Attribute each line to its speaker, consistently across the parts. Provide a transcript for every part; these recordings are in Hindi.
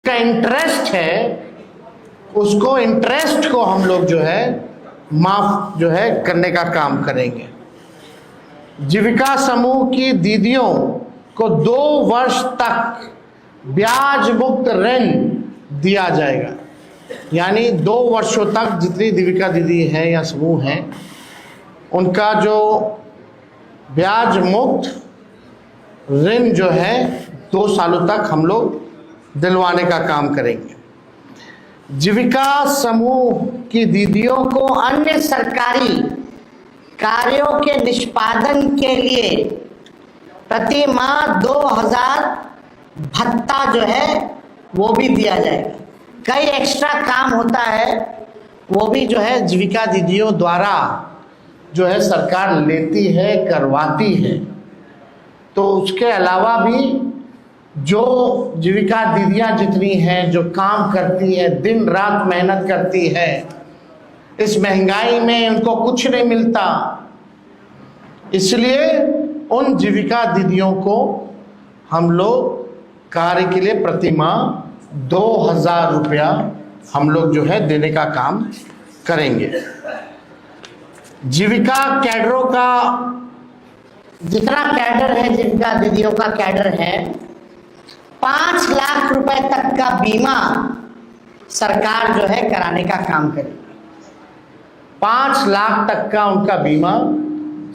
Speaker 1: उसका इंटरेस्ट है, उसको इंटरेस्ट को हम लोग जो है माफ जो है करने का काम करेंगे। जीविका समूह की दीदियों को 2 वर्ष तक ब्याज मुक्त ऋण दिया जाएगा। यानी 2 वर्षों तक जितनी जीविका दीदी हैं या समूह हैं, उनका जो ब्याज मुक्त ऋण जो है 2 सालों तक हम लोग दिलवाने का काम करेंगे। जीविका समूह की दीदियों को अन्य सरकारी कार्यों के निष्पादन के लिए प्रति माह 2000 भत्ता जो है वो भी दिया जाएगा। कई एक्स्ट्रा काम होता है वो भी जो है जीविका दीदियों द्वारा जो है सरकार लेती है, करवाती है। तो उसके अलावा भी जो जीविका दीदियाँ जितनी हैं, जो काम करती है, दिन रात मेहनत करती है, इस महंगाई में उनको कुछ नहीं मिलता, इसलिए उन जीविका दीदियों को हम लोग कार्य के लिए प्रति माह 2000 रुपया हम लोग जो है देने का काम करेंगे। जीविका कैडरों का जितना कैडर है, जीविका दीदियों का कैडर है, 5 लाख रुपए तक का बीमा सरकार जो है कराने का काम करेगी। 5 लाख तक का उनका बीमा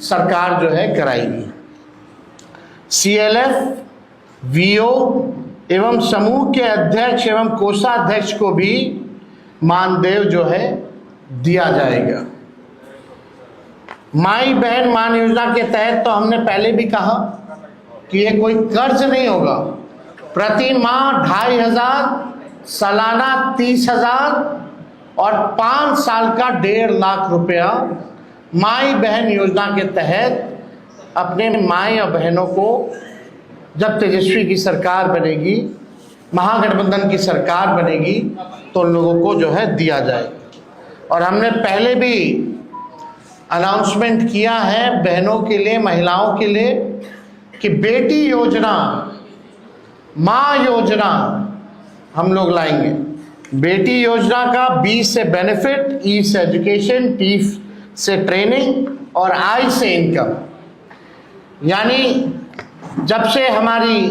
Speaker 1: सरकार जो है कराएगी। CLF, VO एवं समूह के अध्यक्ष एवं कोषाध्यक्ष को भी मानदेय जो है दिया जाएगा। माई बहन मान योजना के तहत तो हमने पहले भी कहा कि ये कोई कर्ज नहीं होगा। प्रति माह 2500, सालाना 30,000 और 5 साल का 1.5 लाख रुपया माई बहन योजना के तहत अपने माई और बहनों को जब तेजस्वी की सरकार बनेगी, महागठबंधन की सरकार बनेगी, तो लोगों को जो है दिया जाएगा। और हमने पहले भी अनाउंसमेंट किया है बहनों के लिए, महिलाओं के लिए कि बेटी योजना, माँ योजना हम लोग लाएंगे। बेटी योजना का B से बेनिफिट, E से एजुकेशन, T से ट्रेनिंग और I से इनकम। यानी जब से हमारी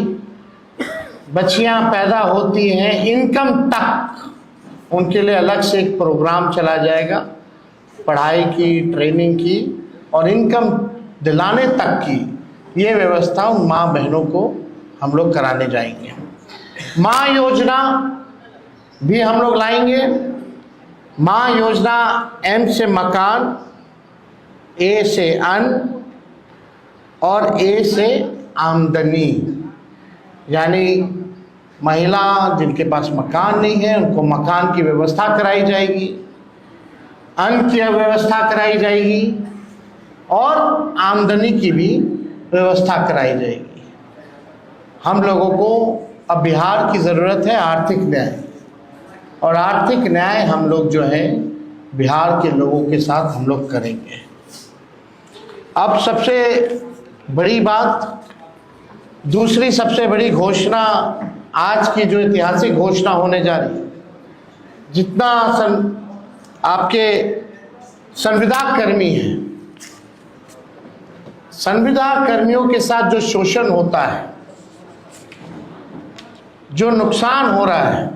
Speaker 1: बच्चियां पैदा होती हैं, इनकम तक उनके लिए अलग से एक प्रोग्राम चला जाएगा, पढ़ाई की, ट्रेनिंग की और इनकम दिलाने तक की ये व्यवस्था उन माँ बहनों को हम लोग कराने जाएंगे। माँ योजना भी हम लोग लाएंगे। माँ योजना M से मकान, A से अन्न और A से आमदनी। यानी महिला जिनके पास मकान नहीं है उनको मकान की व्यवस्था कराई जाएगी, अन्न की व्यवस्था कराई जाएगी और आमदनी की भी व्यवस्था कराई जाएगी। हम लोगों को अब बिहार की ज़रूरत है आर्थिक न्याय, और आर्थिक न्याय हम लोग जो है बिहार के लोगों के साथ हम लोग करेंगे। अब सबसे बड़ी बात, दूसरी सबसे बड़ी घोषणा, आज की जो ऐतिहासिक घोषणा होने जा रही है, जितना आपके संविदा कर्मी हैं, संविदा कर्मियों के साथ जो शोषण होता है, जो नुकसान हो रहा है,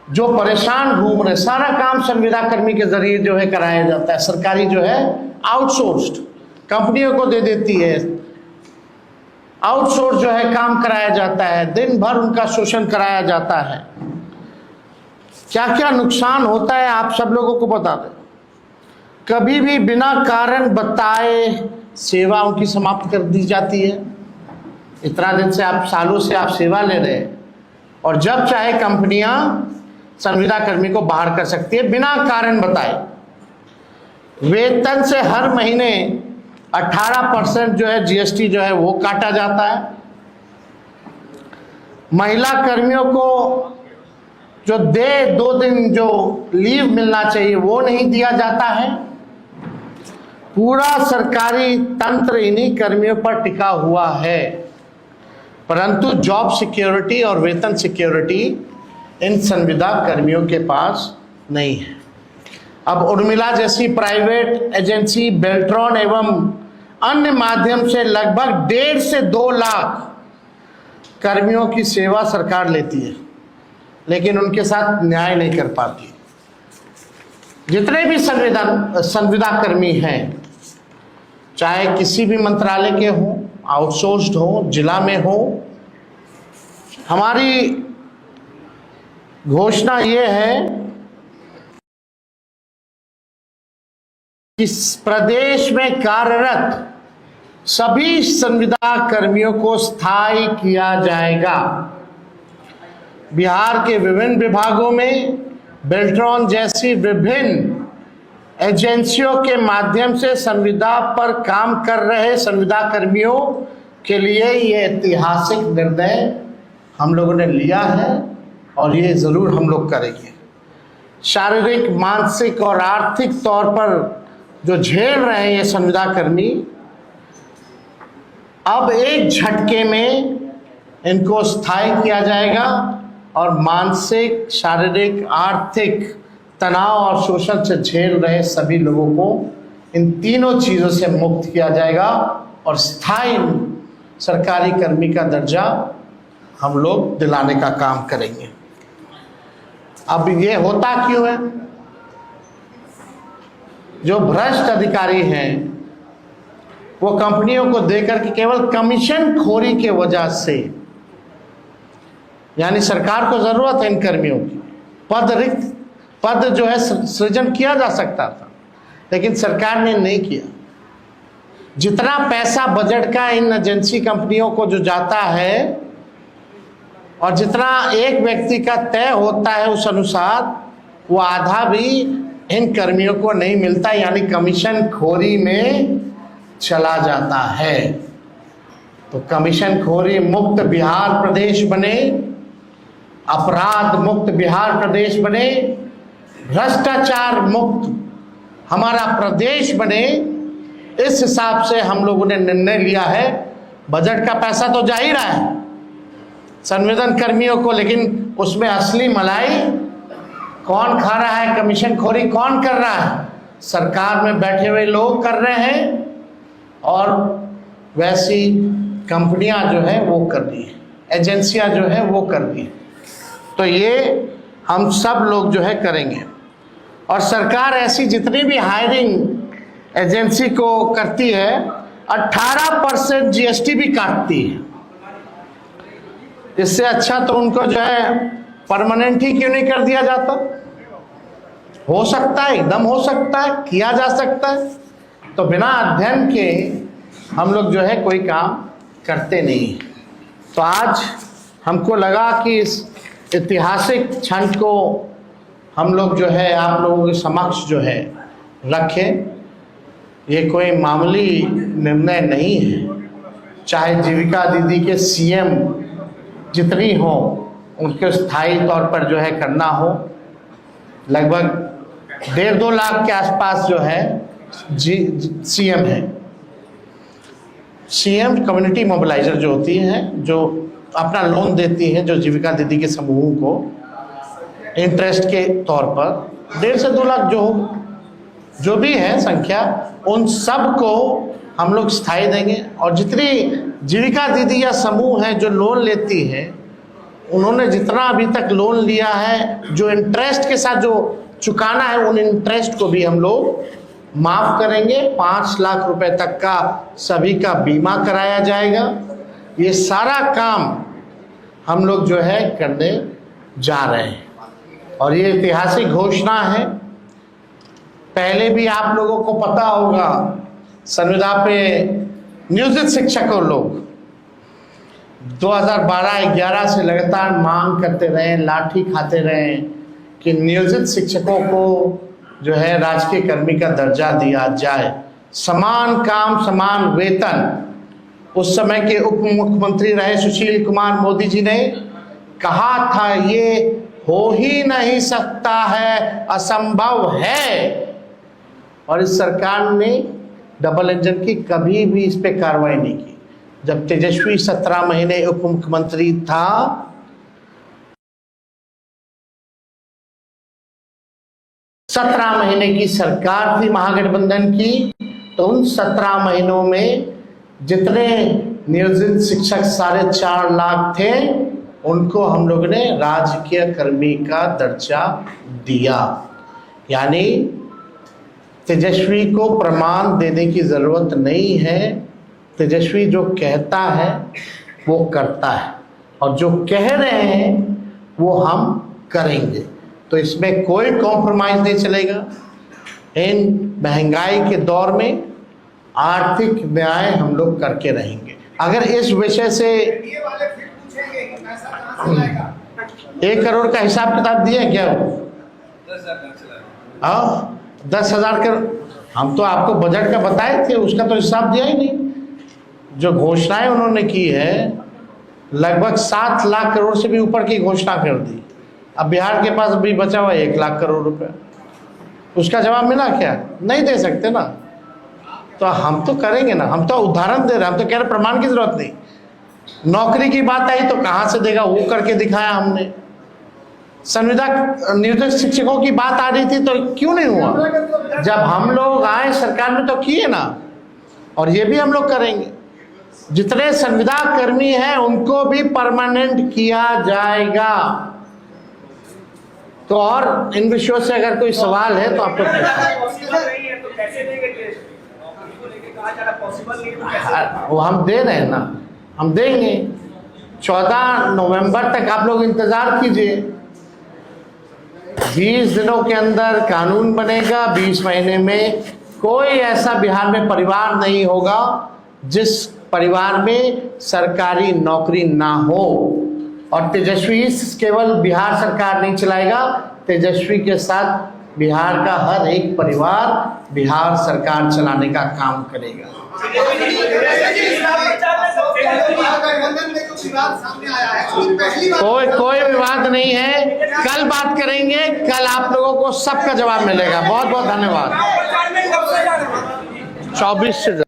Speaker 1: जो परेशान घूम रहे, सारा काम संविदा कर्मी के जरिए जो है कराया जाता है। सरकारी जो है आउटसोर्स्ड कंपनियों को दे देती है, आउटसोर्स जो है काम कराया जाता है, दिन भर उनका शोषण कराया जाता है। क्या क्या नुकसान होता है आप सब लोगों को बता दें। कभी भी बिना कारण बताए सेवा उनकी समाप्त कर दी जाती है। इतना दिन से आप, सालों से आप सेवा ले रहे हैं, और जब चाहे कंपनियां संविदा कर्मी को बाहर कर सकती है बिना कारण बताए। वेतन से हर महीने 18% जो है GST जो है वो काटा जाता है। महिला कर्मियों को जो 2 दिन जो लीव मिलना चाहिए वो नहीं दिया जाता है। पूरा सरकारी तंत्र इन्हीं कर्मियों पर टिका हुआ है। परंतु जॉब सिक्योरिटी और वेतन सिक्योरिटी इन संविदा कर्मियों के पास नहीं है। अब उर्मिला जैसी प्राइवेट एजेंसी बेल्ट्रॉन एवं अन्य माध्यम से लगभग 1.5 से 2 लाख कर्मियों की सेवा सरकार लेती है, लेकिन उनके साथ न्याय नहीं कर पाती। जितने भी संविदा कर्मी हैं, चाहे किसी भी मंत्रालय के हों, आउटसोर्स्ड हो, जिला में हो, हमारी घोषणा ये है कि प्रदेश में कार्यरत सभी संविदा कर्मियों को स्थायी किया जाएगा। बिहार के विभिन्न विभागों में बेल्ट्रॉन जैसी विभिन्न एजेंसियों के माध्यम से संविदा पर काम कर रहे संविदा कर्मियों के लिए ये ऐतिहासिक निर्णय हम लोगों ने लिया है और ये ज़रूर हम लोग करेंगे। शारीरिक, मानसिक और आर्थिक तौर पर जो झेल रहे हैं ये संविदा कर्मी, अब एक झटके में इनको स्थायी किया जाएगा और मानसिक, शारीरिक, आर्थिक तनाव और शोषण से झेल रहे सभी लोगों को इन तीनों चीज़ों से मुक्त किया जाएगा और स्थायी सरकारी कर्मी का दर्जा हम लोग दिलाने का काम करेंगे। अब ये होता क्यों है? जो भ्रष्ट अधिकारी हैं वो कंपनियों को देकर के केवल कमीशन खोरी के वजह से, यानी सरकार को जरूरत है इन कर्मियों की, पद जो है सृजन किया जा सकता था, लेकिन सरकार ने नहीं किया। जितना पैसा बजट का इन एजेंसी कंपनियों को जो जाता है और जितना एक व्यक्ति का तय होता है उस अनुसार, वो आधा भी इन कर्मियों को नहीं मिलता, यानी कमीशन खोरी में चला जाता है। तो कमीशन खोरी मुक्त बिहार प्रदेश बने, अपराध मुक्त बिहार प्रदेश बने, भ्रष्टाचार मुक्त हमारा प्रदेश बने, इस हिसाब से हम लोगों ने निर्णय लिया है। बजट का पैसा तो जा ही रहा है संविदा कर्मियों को, लेकिन उसमें असली मलाई कौन खा रहा है, कमीशन खोरी कौन कर रहा है? सरकार में बैठे हुए लोग कर रहे हैं और वैसी कंपनियां जो है वो कर रही है, एजेंसियां जो है वो कर रही है। तो ये हम सब लोग जो है करेंगे। और सरकार ऐसी जितनी भी हायरिंग एजेंसी को करती है 18% जीएसटी भी काटती है। इससे अच्छा तो उनको जो है परमानेंट ही क्यों नहीं कर दिया जाता? हो सकता है, एकदम हो सकता है, किया जा सकता है। तो बिना अध्ययन के हम लोग जो है कोई काम करते नहीं। तो आज हमको लगा कि इस ऐतिहासिक क्षण को हम लोग जो है आप लोगों के समक्ष जो है रखें। ये कोई मामूली निर्णय नहीं है। चाहे जीविका दीदी के सीएम जितनी हो उनके स्थायी तौर पर जो है करना हो, लगभग 1.5-2 लाख के आसपास जो है सीएम है। सीएम कम्युनिटी मोबिलाइजर जो होती है, जो अपना लोन देती है, जो जीविका दीदी के समूहों को इंटरेस्ट के तौर पर 1.5 से 2 लाख जो भी है संख्या, उन सब को हम लोग स्थायी देंगे। और जितनी जीविका दीदी या समूह है जो लोन लेती है, उन्होंने जितना अभी तक लोन लिया है, जो इंटरेस्ट के साथ जो चुकाना है, उन इंटरेस्ट को भी हम लोग माफ करेंगे। 5 लाख रुपए तक का सभी का बीमा कराया जाएगा। ये सारा काम हम लोग जो है करने जा रहे हैं और ये ऐतिहासिक घोषणा है। पहले भी आप लोगों को पता होगा, संविदा पे नियोजित शिक्षकों लोग 2012-11 से लगातार मांग करते रहे, लाठी खाते रहे कि नियोजित शिक्षकों को जो है राजकीय कर्मी का दर्जा दिया जाए, समान काम समान वेतन। उस समय के उप मुख्यमंत्री रहे सुशील कुमार मोदी जी ने कहा था ये हो ही नहीं सकता है, असंभव है। और इस सरकार ने डबल इंजन की कभी भी इस पे कार्रवाई नहीं की। जब तेजस्वी 17 महीने उप मुख्यमंत्री था, सत्रह महीने की सरकार थी महागठबंधन की, तो उन 17 महीनों में जितने नियोजित शिक्षक 4.5 लाख थे, उनको हम लोग ने राजकीय कर्मी का दर्जा दिया। यानी तेजस्वी को प्रमाण देने की जरूरत नहीं है, तेजस्वी जो कहता है वो करता है, और जो कह रहे हैं वो हम करेंगे। तो इसमें कोई कॉम्प्रोमाइज नहीं चलेगा। इन महंगाई के दौर में आर्थिक न्याय हम लोग करके रहेंगे। अगर इस विषय से 1 करोड़ का हिसाब किताब दिया क्या? 10,000 करोड़ हम तो आपको बजट का बताए थे, उसका तो हिसाब दिया ही नहीं। जो घोषणाएं उन्होंने की है, लगभग 7 लाख करोड़ से भी ऊपर की घोषणा कर दी। अब बिहार के पास अभी बचा हुआ 1 लाख करोड़ रुपए, उसका जवाब मिला क्या? नहीं दे सकते ना। तो हम तो करेंगे ना, हम तो उदाहरण दे रहे हैं, हम तो कह रहे प्रमाण की जरूरत नहीं। नौकरी की बात आई तो कहां से देगा, वो करके दिखाया हमने। संविदा नियोजित शिक्षकों की बात आ रही थी तो क्यों नहीं हुआ? जब हम लोग आए सरकार में तो किए ना, और ये भी हम लोग करेंगे। जितने संविदा कर्मी हैं उनको भी परमानेंट किया जाएगा। तो और इन विषयों से अगर कोई सवाल है तो आपको वो हम दे रहे हैं ना, हम देंगे। 14 नवंबर तक आप लोग इंतजार कीजिए। 20 दिनों के अंदर कानून बनेगा। 20 महीने में कोई ऐसा बिहार में परिवार नहीं होगा जिस परिवार में सरकारी नौकरी ना हो। और तेजस्वी केवल बिहार सरकार नहीं चलाएगा, तेजस्वी के साथ बिहार का हर एक परिवार बिहार सरकार चलाने का काम करेगा। कोई विवाद नहीं है, कल बात करेंगे। कल आप लोगों को सबका जवाब मिलेगा। बहुत बहुत धन्यवाद। 24 से